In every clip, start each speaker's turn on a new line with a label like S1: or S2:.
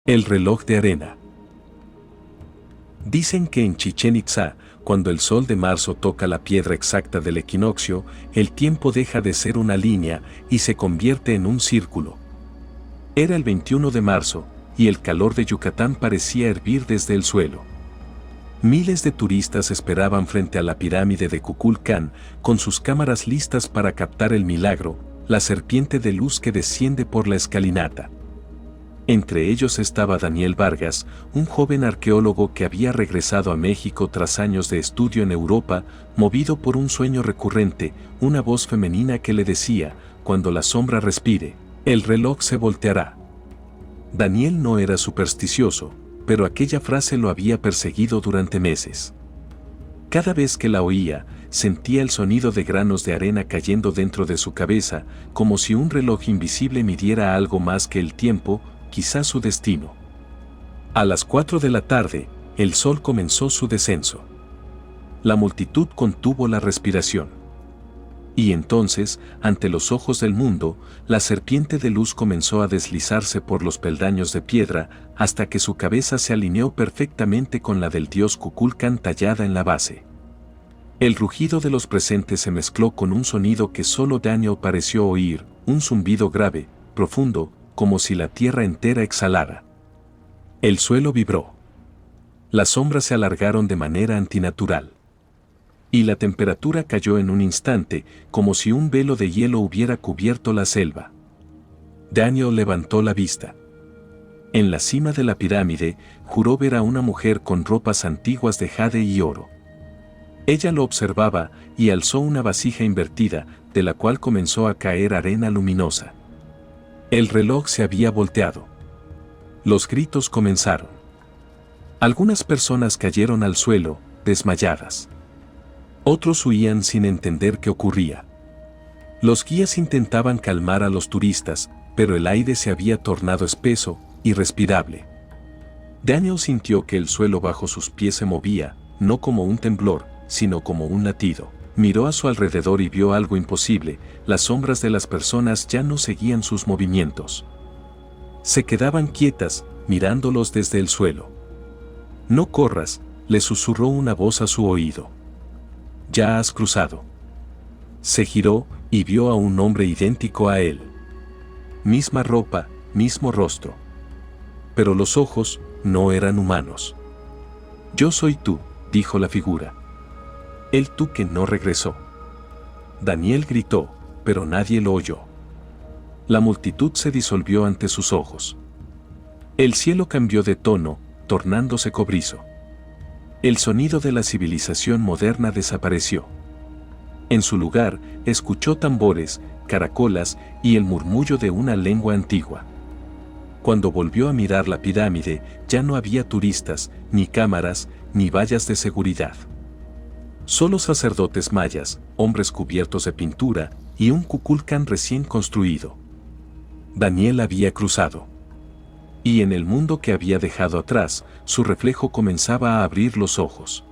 S1: El reloj de arena. Dicen que en Chichén Itzá, cuando el sol de marzo toca la piedra exacta del equinoccio, el tiempo deja de ser una línea y se convierte en un círculo. Era el 21 de marzo, y el calor de Yucatán parecía hervir desde el suelo. Miles de turistas esperaban frente a la pirámide de Kukulcán, con sus cámaras listas para captar el milagro, la serpiente de luz que desciende por la escalinata. Entre ellos estaba Daniel Vargas, un joven arqueólogo que había regresado a México tras años de estudio en Europa, movido por un sueño recurrente, una voz femenina que le decía, cuando la sombra respire, el reloj se volteará. Daniel no era supersticioso, pero aquella frase lo había perseguido durante meses. Cada vez que la oía, sentía el sonido de granos de arena cayendo dentro de su cabeza, como si un reloj invisible midiera algo más que el tiempo, quizás su destino. A las 4 de la tarde, el sol comenzó su descenso. La multitud contuvo la respiración. Y entonces, ante los ojos del mundo, la serpiente de luz comenzó a deslizarse por los peldaños de piedra hasta que su cabeza se alineó perfectamente con la del dios Kukulcán tallada en la base. El rugido de los presentes se mezcló con un sonido que solo Daniel pareció oír, un zumbido grave, profundo, como si la tierra entera exhalara. El suelo vibró. Las sombras se alargaron de manera antinatural. Y la temperatura cayó en un instante, como si un velo de hielo hubiera cubierto la selva. Daniel levantó la vista. En la cima de la pirámide, juró ver a una mujer con ropas antiguas de jade y oro. Ella lo observaba y alzó una vasija invertida, de la cual comenzó a caer arena luminosa. El reloj se había volteado. Los gritos comenzaron. Algunas personas cayeron al suelo, desmayadas. Otros huían sin entender qué ocurría. Los guías intentaban calmar a los turistas, pero el aire se había tornado espeso, irrespirable. Daniel sintió que el suelo bajo sus pies se movía, no como un temblor, sino como un latido. Miró a su alrededor y vio algo imposible, las sombras de las personas ya no seguían sus movimientos. Se quedaban quietas, mirándolos desde el suelo. No corras, le susurró una voz a su oído. Ya has cruzado. Se giró y vio a un hombre idéntico a él. Misma ropa, mismo rostro. Pero los ojos no eran humanos. Yo soy tú, dijo la figura. El tú que no regresó. Daniel gritó, pero nadie lo oyó. La multitud se disolvió ante sus ojos. El cielo cambió de tono, tornándose cobrizo. El sonido de la civilización moderna desapareció. En su lugar, escuchó tambores, caracolas y el murmullo de una lengua antigua. Cuando volvió a mirar la pirámide, ya no había turistas, ni cámaras, ni vallas de seguridad. Solo sacerdotes mayas, hombres cubiertos de pintura, y un Kukulcán recién construido. Daniel había cruzado. Y en el mundo que había dejado atrás, su reflejo comenzaba a abrir los ojos.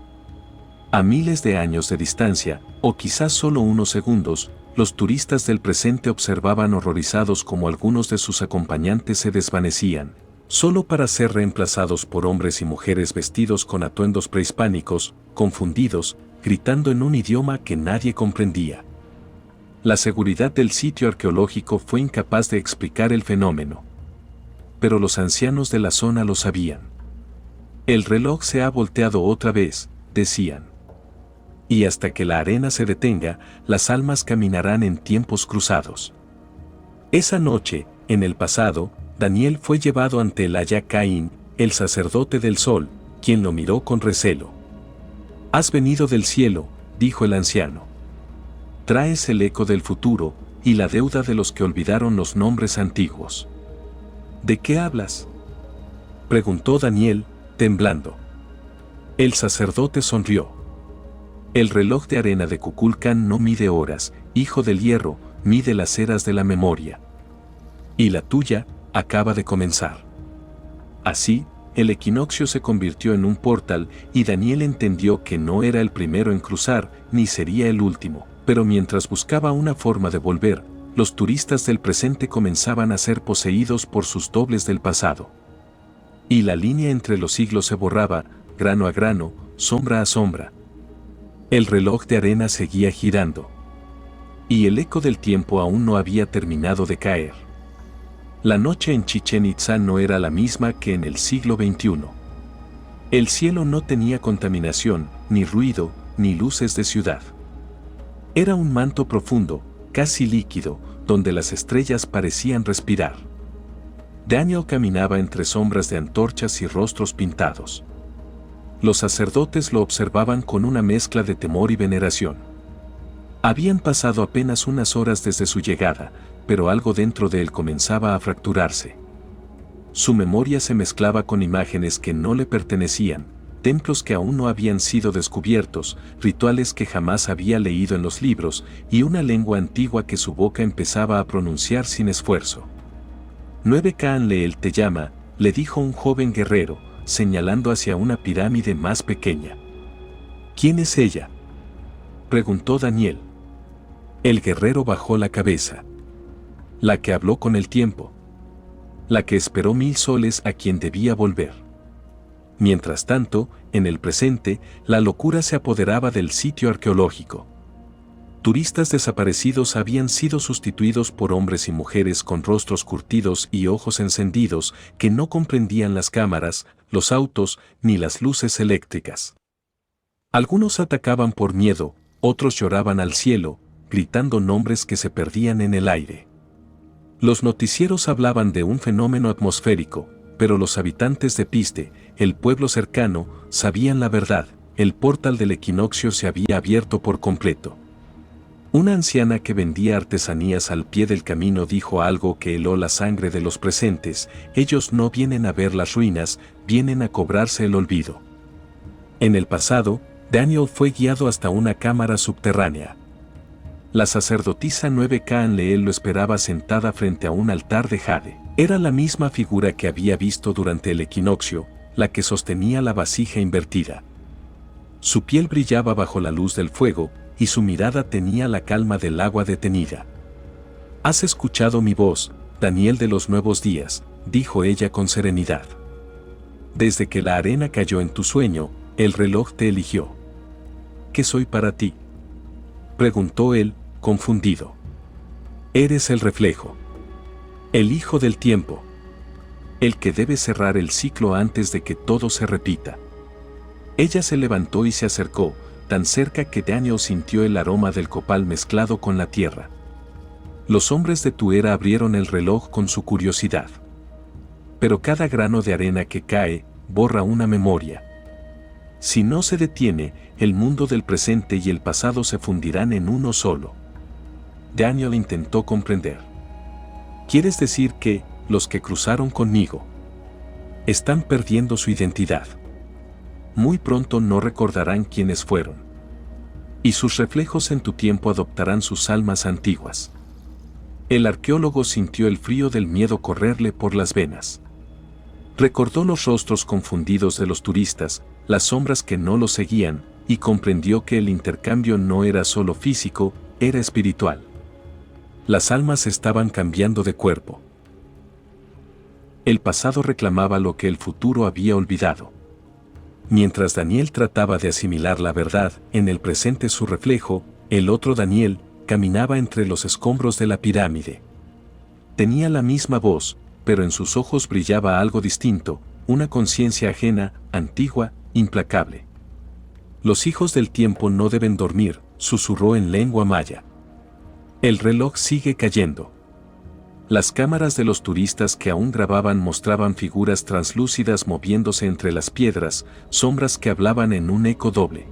S1: A miles de años de distancia, o quizás solo unos segundos, los turistas del presente observaban horrorizados como algunos de sus acompañantes se desvanecían, solo para ser reemplazados por hombres y mujeres vestidos con atuendos prehispánicos, confundidos, gritando en un idioma que nadie comprendía. La seguridad del sitio arqueológico fue incapaz de explicar el fenómeno. Pero los ancianos de la zona lo sabían. El reloj se ha volteado otra vez, decían. Y hasta que la arena se detenga, las almas caminarán en tiempos cruzados. Esa noche, en el pasado, Daniel fue llevado ante el Aya Caín, el sacerdote del sol, quien lo miró con recelo. Has venido del cielo, dijo el anciano. Traes el eco del futuro y la deuda de los que olvidaron los nombres antiguos. ¿De qué hablas?, preguntó Daniel, temblando. El sacerdote sonrió. El reloj de arena de Kukulcán no mide horas, hijo del hierro, mide las eras de la memoria. Y la tuya acaba de comenzar. Así, el equinoccio se convirtió en un portal y Daniel entendió que no era el primero en cruzar, ni sería el último. Pero mientras buscaba una forma de volver, los turistas del presente comenzaban a ser poseídos por sus dobles del pasado. Y la línea entre los siglos se borraba, grano a grano, sombra a sombra. El reloj de arena seguía girando. Y el eco del tiempo aún no había terminado de caer. La noche en Chichén Itzá no era la misma que en el siglo XXI. El cielo no tenía contaminación, ni ruido, ni luces de ciudad. Era un manto profundo, casi líquido, donde las estrellas parecían respirar. Daniel caminaba entre sombras de antorchas y rostros pintados. Los sacerdotes lo observaban con una mezcla de temor y veneración. Habían pasado apenas unas horas desde su llegada, pero algo dentro de él comenzaba a fracturarse. Su memoria se mezclaba con imágenes que no le pertenecían, templos que aún no habían sido descubiertos, rituales que jamás había leído en los libros, y una lengua antigua que su boca empezaba a pronunciar sin esfuerzo. 9 Ka'an-Leel te llama, le dijo un joven guerrero, señalando hacia una pirámide más pequeña. ¿Quién es ella?, preguntó Daniel. El guerrero bajó la cabeza. La que habló con el tiempo. La que esperó 1000 soles a quien debía volver. Mientras tanto, en el presente, la locura se apoderaba del sitio arqueológico. Turistas desaparecidos habían sido sustituidos por hombres y mujeres con rostros curtidos y ojos encendidos que no comprendían las cámaras, los autos, ni las luces eléctricas. Algunos atacaban por miedo, otros lloraban al cielo, gritando nombres que se perdían en el aire. Los noticieros hablaban de un fenómeno atmosférico, pero los habitantes de Piste, el pueblo cercano, sabían la verdad: el portal del equinoccio se había abierto por completo. Una anciana que vendía artesanías al pie del camino dijo algo que heló la sangre de los presentes: ellos no vienen a ver las ruinas, vienen a cobrarse el olvido. En el pasado, Daniel fue guiado hasta una cámara subterránea. La sacerdotisa 9 Ka'an-Leel lo esperaba sentada frente a un altar de jade. Era la misma figura que había visto durante el equinoccio, la que sostenía la vasija invertida. Su piel brillaba bajo la luz del fuego, y su mirada tenía la calma del agua detenida. «Has escuchado mi voz, Daniel de los nuevos días», dijo ella con serenidad. «Desde que la arena cayó en tu sueño, el reloj te eligió». «¿Qué soy para ti?», preguntó él, confundido. «Eres el reflejo. El hijo del tiempo. El que debe cerrar el ciclo antes de que todo se repita». Ella se levantó y se acercó, tan cerca que Daniel sintió el aroma del copal mezclado con la tierra. Los hombres de tu era abrieron el reloj con su curiosidad. Pero cada grano de arena que cae, borra una memoria. Si no se detiene, el mundo del presente y el pasado se fundirán en uno solo. Daniel intentó comprender. ¿Quieres decir que, los que cruzaron conmigo, están perdiendo su identidad? Muy pronto no recordarán quiénes fueron. Y sus reflejos en tu tiempo adoptarán sus almas antiguas. El arqueólogo sintió el frío del miedo correrle por las venas. Recordó los rostros confundidos de los turistas, las sombras que no lo seguían, y comprendió que el intercambio no era solo físico, era espiritual. Las almas estaban cambiando de cuerpo. El pasado reclamaba lo que el futuro había olvidado. Mientras Daniel trataba de asimilar la verdad, en el presente su reflejo, el otro Daniel, caminaba entre los escombros de la pirámide. Tenía la misma voz, pero en sus ojos brillaba algo distinto, una conciencia ajena, antigua, implacable. «Los hijos del tiempo no deben dormir», susurró en lengua maya. «El reloj sigue cayendo». Las cámaras de los turistas que aún grababan mostraban figuras translúcidas moviéndose entre las piedras, sombras que hablaban en un eco doble.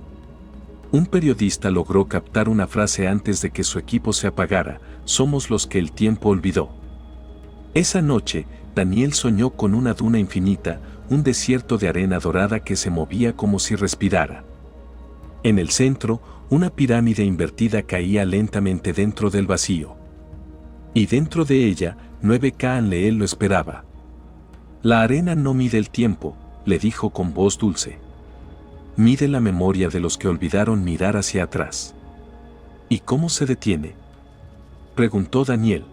S1: Un periodista logró captar una frase antes de que su equipo se apagara: «Somos los que el tiempo olvidó». Esa noche, Daniel soñó con una duna infinita, un desierto de arena dorada que se movía como si respirara. En el centro, una pirámide invertida caía lentamente dentro del vacío. Y dentro de ella, 9 Ka'an-Leel lo esperaba. «La arena no mide el tiempo», le dijo con voz dulce. «Mide la memoria de los que olvidaron mirar hacia atrás». «¿Y cómo se detiene?», preguntó Daniel.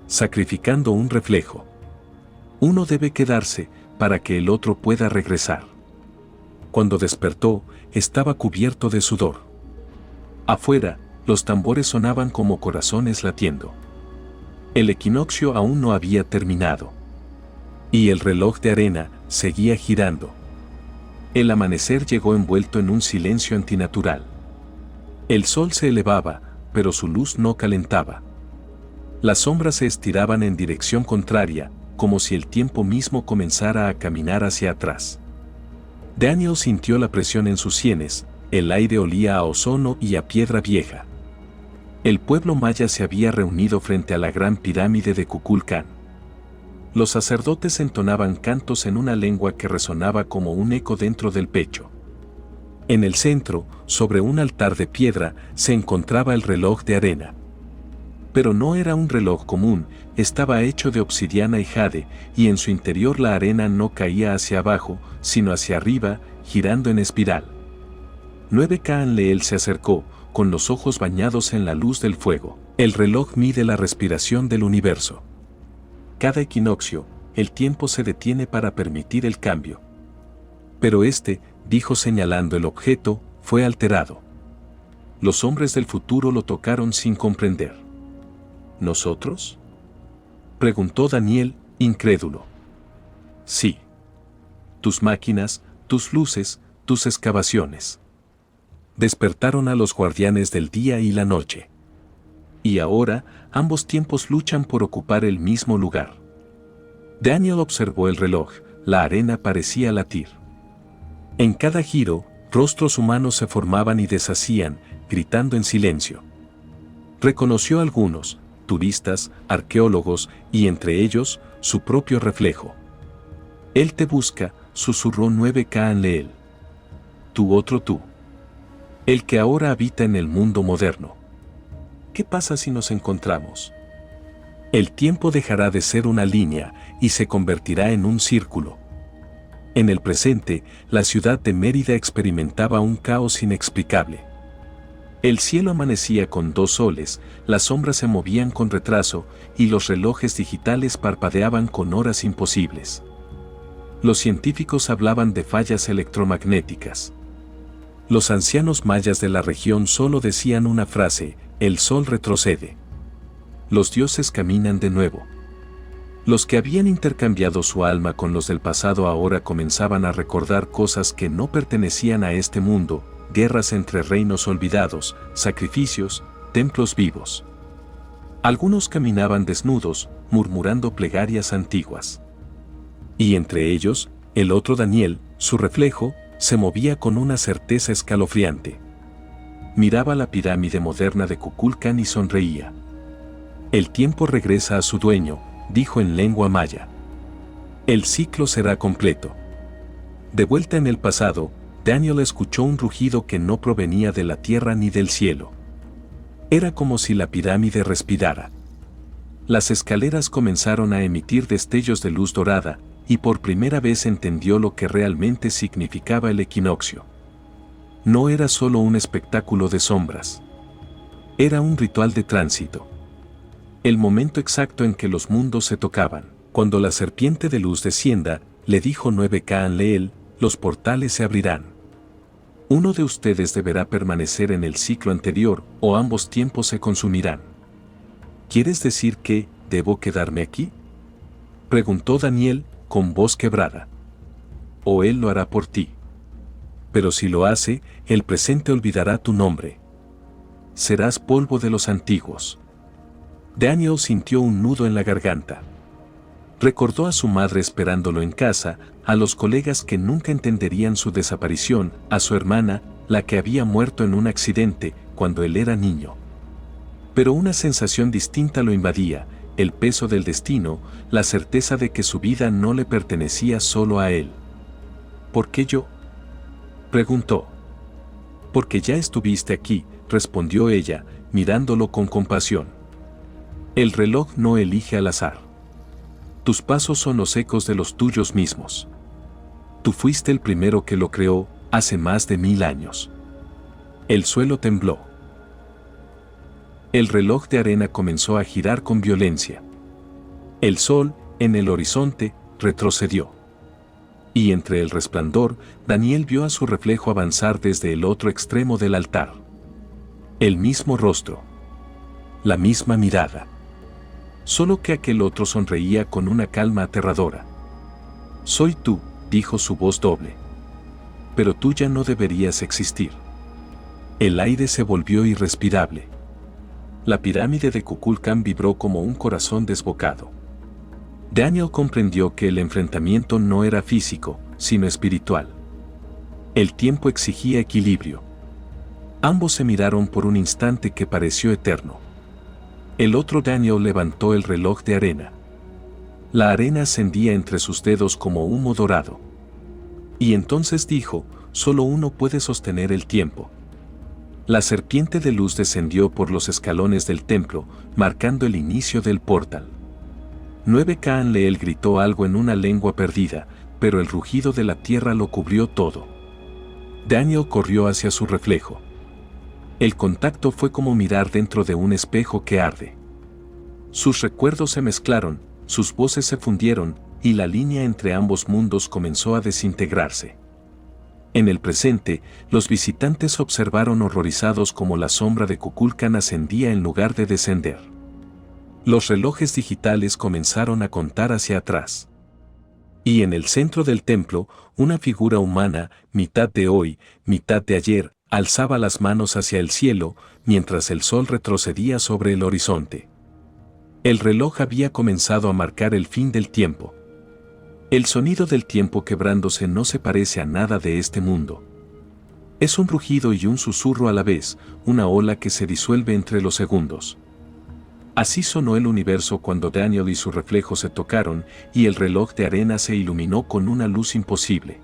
S1: «Sacrificando un reflejo. Uno debe quedarse, para que el otro pueda regresar. Cuando despertó, estaba cubierto de sudor. Afuera, los tambores sonaban como corazones latiendo. El equinoccio aún no había terminado. Y el reloj de arena seguía girando. El amanecer llegó envuelto en un silencio antinatural. El sol se elevaba, pero su luz no calentaba. Las sombras se estiraban en dirección contraria, como si el tiempo mismo comenzara a caminar hacia atrás. Daniel sintió la presión en sus sienes, el aire olía a ozono y a piedra vieja. El pueblo maya se había reunido frente a la gran pirámide de Kukulcán. Los sacerdotes entonaban cantos en una lengua que resonaba como un eco dentro del pecho. En el centro, sobre un altar de piedra, se encontraba el reloj de arena. Pero no era un reloj común, estaba hecho de obsidiana y jade, y en su interior la arena no caía hacia abajo, sino hacia arriba, girando en espiral. 9 Kaanleel se acercó, con los ojos bañados en la luz del fuego. El reloj mide la respiración del universo. Cada equinoccio, el tiempo se detiene para permitir el cambio. Pero este, dijo señalando el objeto, fue alterado. Los hombres del futuro lo tocaron sin comprender. ¿Nosotros?, preguntó Daniel, incrédulo. Sí. Tus máquinas, tus luces, tus excavaciones. Despertaron a los guardianes del día y la noche. Y ahora, ambos tiempos luchan por ocupar el mismo lugar. Daniel observó el reloj, la arena parecía latir. En cada giro, rostros humanos se formaban y deshacían, gritando en silencio. Reconoció a algunos, turistas, arqueólogos, y entre ellos, su propio reflejo. Él te busca, susurró 9 Kaanleel. Tu otro tú. El que ahora habita en el mundo moderno. ¿Qué pasa si nos encontramos? El tiempo dejará de ser una línea y se convertirá en un círculo. En el presente, la ciudad de Mérida experimentaba un caos inexplicable. El cielo amanecía con 2 soles, las sombras se movían con retraso y los relojes digitales parpadeaban con horas imposibles. Los científicos hablaban de fallas electromagnéticas. Los ancianos mayas de la región solo decían una frase: el sol retrocede. Los dioses caminan de nuevo. Los que habían intercambiado su alma con los del pasado ahora comenzaban a recordar cosas que no pertenecían a este mundo: guerras entre reinos olvidados, sacrificios, templos vivos. Algunos caminaban desnudos, murmurando plegarias antiguas. Y entre ellos, el otro Daniel, su reflejo, se movía con una certeza escalofriante. Miraba la pirámide moderna de Kukulcán y sonreía. El tiempo regresa a su dueño, dijo en lengua maya. El ciclo será completo. De vuelta en el pasado, Daniel escuchó un rugido que no provenía de la tierra ni del cielo. Era como si la pirámide respirara. Las escaleras comenzaron a emitir destellos de luz dorada, y por primera vez entendió lo que realmente significaba el equinoccio. No era solo un espectáculo de sombras. Era un ritual de tránsito. El momento exacto en que los mundos se tocaban. Cuando la serpiente de luz descienda, le dijo 9 Kaanleel, los portales se abrirán. Uno de ustedes deberá permanecer en el ciclo anterior, o ambos tiempos se consumirán. ¿Quieres decir que debo quedarme aquí?, preguntó Daniel, con voz quebrada. O él lo hará por ti. Pero si lo hace, el presente olvidará tu nombre. Serás polvo de los antiguos. Daniel sintió un nudo en la garganta. Recordó a su madre esperándolo en casa, a los colegas que nunca entenderían su desaparición, a su hermana, la que había muerto en un accidente cuando él era niño. Pero una sensación distinta lo invadía: el peso del destino, la certeza de que su vida no le pertenecía solo a él. ¿Por qué yo?, preguntó. Porque ya estuviste aquí, respondió ella, mirándolo con compasión. El reloj no elige al azar. Tus pasos son los ecos de los tuyos mismos. Tú fuiste el primero que lo creó, hace más de 1000 años. El suelo tembló. El reloj de arena comenzó a girar con violencia. El sol, en el horizonte, retrocedió. Y entre el resplandor, Daniel vio a su reflejo avanzar desde el otro extremo del altar. El mismo rostro. La misma mirada. Solo que aquel otro sonreía con una calma aterradora. «Soy tú», dijo su voz doble. «Pero tú ya no deberías existir». El aire se volvió irrespirable. La pirámide de Kukulcán vibró como un corazón desbocado. Daniel comprendió que el enfrentamiento no era físico, sino espiritual. El tiempo exigía equilibrio. Ambos se miraron por un instante que pareció eterno. El otro Daniel levantó el reloj de arena. La arena ascendía entre sus dedos como humo dorado. Y entonces dijo: «Solo uno puede sostener el tiempo». La serpiente de luz descendió por los escalones del templo, marcando el inicio del portal. 9 Kaanleel gritó algo en una lengua perdida, pero el rugido de la tierra lo cubrió todo. Daniel corrió hacia su reflejo. El contacto fue como mirar dentro de un espejo que arde. Sus recuerdos se mezclaron, sus voces se fundieron, y la línea entre ambos mundos comenzó a desintegrarse. En el presente, los visitantes observaron horrorizados cómo la sombra de Kukulcán ascendía en lugar de descender. Los relojes digitales comenzaron a contar hacia atrás. Y en el centro del templo, una figura humana, mitad de hoy, mitad de ayer, alzaba las manos hacia el cielo, mientras el sol retrocedía sobre el horizonte. El reloj había comenzado a marcar el fin del tiempo. El sonido del tiempo quebrándose no se parece a nada de este mundo. Es un rugido y un susurro a la vez, una ola que se disuelve entre los segundos. Así sonó el universo cuando Daniel y su reflejo se tocaron, y el reloj de arena se iluminó con una luz imposible.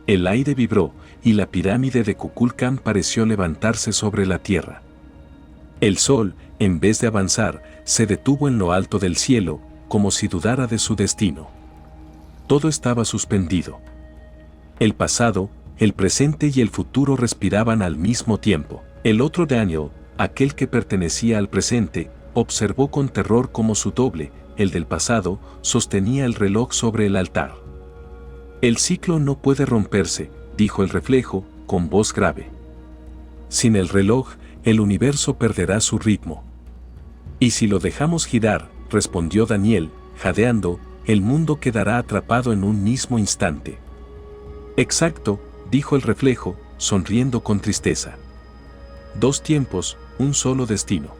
S1: El aire vibró, y la pirámide de Kukulcán pareció levantarse sobre la tierra. El sol, en vez de avanzar, se detuvo en lo alto del cielo, como si dudara de su destino. Todo estaba suspendido. El pasado, el presente y el futuro respiraban al mismo tiempo. El otro Daniel, aquel que pertenecía al presente, observó con terror cómo su doble, el del pasado, sostenía el reloj sobre el altar. «El ciclo no puede romperse», dijo el reflejo, con voz grave. «Sin el reloj, el universo perderá su ritmo». «Y si lo dejamos girar», respondió Daniel, jadeando, «el mundo quedará atrapado en un mismo instante». «Exacto», dijo el reflejo, sonriendo con tristeza. «2 tiempos, un solo destino.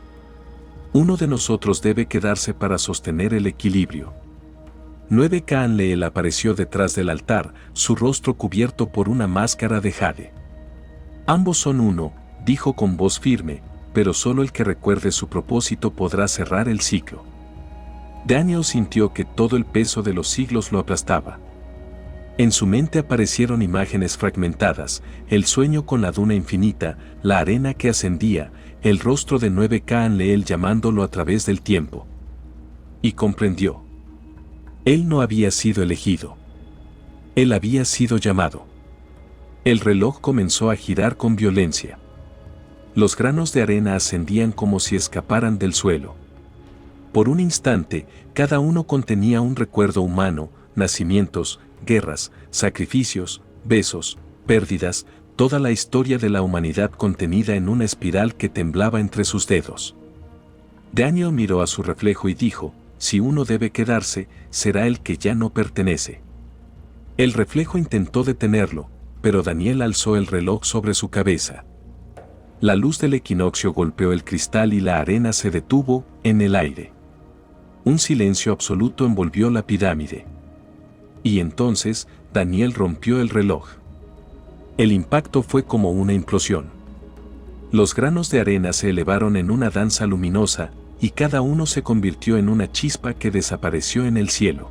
S1: Uno de nosotros debe quedarse para sostener el equilibrio». 9 Kaanleel apareció detrás del altar, su rostro cubierto por una máscara de jade. «Ambos son uno», dijo con voz firme, «pero solo el que recuerde su propósito podrá cerrar el ciclo». Daniel sintió que todo el peso de los siglos lo aplastaba. En su mente aparecieron imágenes fragmentadas, el sueño con la duna infinita, la arena que ascendía, el rostro de 9 Kaanleel llamándolo a través del tiempo. Y comprendió. Él no había sido elegido. Él había sido llamado. El reloj comenzó a girar con violencia. Los granos de arena ascendían como si escaparan del suelo. Por un instante, cada uno contenía un recuerdo humano, nacimientos, guerras, sacrificios, besos, pérdidas, toda la historia de la humanidad contenida en una espiral que temblaba entre sus dedos. Daniel miró a su reflejo y dijo: «Si uno debe quedarse, será el que ya no pertenece». El reflejo intentó detenerlo, pero Daniel alzó el reloj sobre su cabeza. La luz del equinoccio golpeó el cristal y la arena se detuvo en el aire. Un silencio absoluto envolvió la pirámide. Y entonces, Daniel rompió el reloj. El impacto fue como una implosión. Los granos de arena se elevaron en una danza luminosa, y cada uno se convirtió en una chispa que desapareció en el cielo.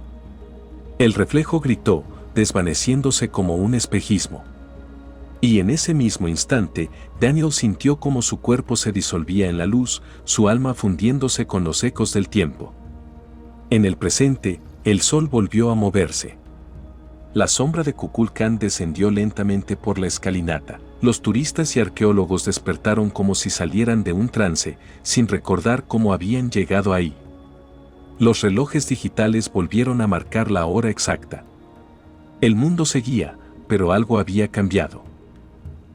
S1: El reflejo gritó, desvaneciéndose como un espejismo. Y en ese mismo instante, Daniel sintió como su cuerpo se disolvía en la luz, su alma fundiéndose con los ecos del tiempo. En el presente, el sol volvió a moverse. La sombra de Kukulcán descendió lentamente por la escalinata. Los turistas y arqueólogos despertaron como si salieran de un trance, sin recordar cómo habían llegado ahí. Los relojes digitales volvieron a marcar la hora exacta. El mundo seguía, pero algo había cambiado.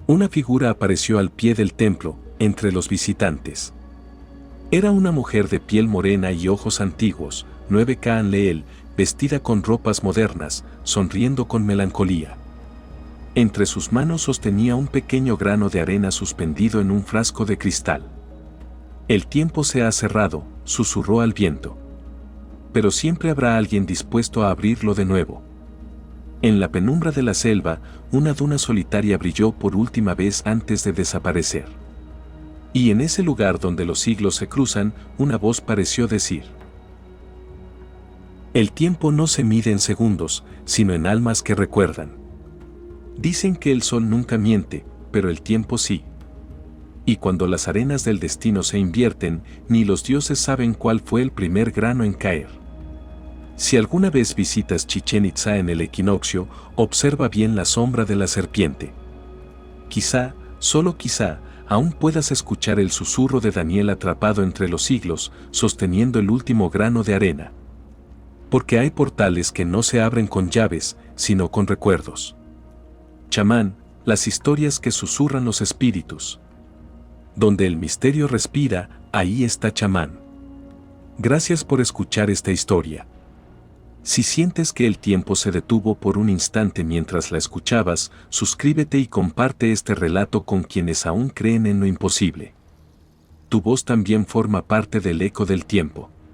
S1: Una figura apareció al pie del templo, entre los visitantes. Era una mujer de piel morena y ojos antiguos, 9 Kaan Leel, vestida con ropas modernas, sonriendo con melancolía. Entre sus manos sostenía un pequeño grano de arena suspendido en un frasco de cristal. El tiempo se ha cerrado, susurró al viento. Pero siempre habrá alguien dispuesto a abrirlo de nuevo. En la penumbra de la selva, una duna solitaria brilló por última vez antes de desaparecer. Y en ese lugar donde los siglos se cruzan, una voz pareció decir: el tiempo no se mide en segundos, sino en almas que recuerdan. Dicen que el sol nunca miente, pero el tiempo sí. Y cuando las arenas del destino se invierten, ni los dioses saben cuál fue el primer grano en caer. Si alguna vez visitas Chichén Itzá en el equinoccio, observa bien la sombra de la serpiente. Quizá, solo quizá, aún puedas escuchar el susurro de Daniel atrapado entre los siglos, sosteniendo el último grano de arena. Porque hay portales que no se abren con llaves, sino con recuerdos. Chamán, las historias que susurran los espíritus. Donde el misterio respira, ahí está Chamán. Gracias por escuchar esta historia. Si sientes que el tiempo se detuvo por un instante mientras la escuchabas, suscríbete y comparte este relato con quienes aún creen en lo imposible. Tu voz también forma parte del eco del tiempo.